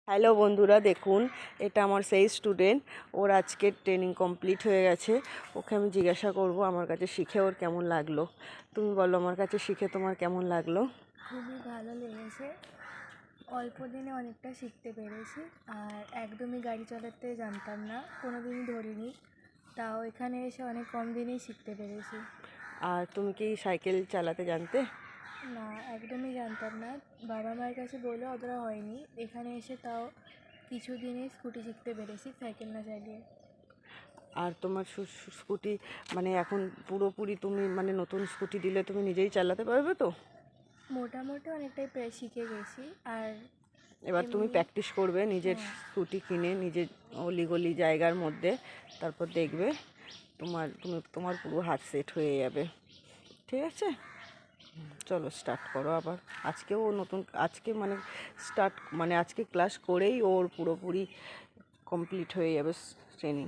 Hello বন্ধুরা, দেখুন এটা আমার সেই স্টুডেন্ট। ওর আজকে ট্রেনিং কমপ্লিট হয়ে গেছে। ওকে আমি জিজ্ঞাসা করব আমার কাছে শিখে ওর কেমন লাগলো। তুমি বলো, আমার কাছে শিখে তোমার কেমন লাগলো? খুবই ভালো লেগেছে। অল্প দিনে অনেকটা শিখতে পেরেছি। আর একদমই গাড়ি চালাতে জানতাম না, কোনো দিনই ধরিনি, তাও এখানে এসে অনেক কম দিনেই শিখতে পেরেছি। আর তুমি কি সাইকেল চালাতে জানতে? না, একদমই জানতাম না। বাবা মায়ের কাছে বলে অতটা হয়নি, এখানে এসে তাও কিছু দিনে স্কুটি শিখতে পেরেছি সাইকেল না চালিয়ে। আর তোমার স্কুটি মানে এখন পুরোপুরি তুমি মানে নতুন স্কুটি দিলে তুমি নিজেই চালাতে পারবে তো? মোটামুটি অনেকটাই প্রায় শিখে গেছি। আর এবার তুমি এমনি প্র্যাকটিস করবে নিজের হ্যাঁ। স্কুটি কিনে, নিজের অলিগলি জায়গার মধ্যে। তারপর দেখবে তোমার পুরো হাত সেট হয়ে যাবে। ঠিক আছে, চলো স্টার্ট করো আবার। আজকেও নতুন, আজকে মানে আজকে ক্লাস করেই ওর পুরোপুরি কমপ্লিট হয়ে যাবে ট্রেনিং।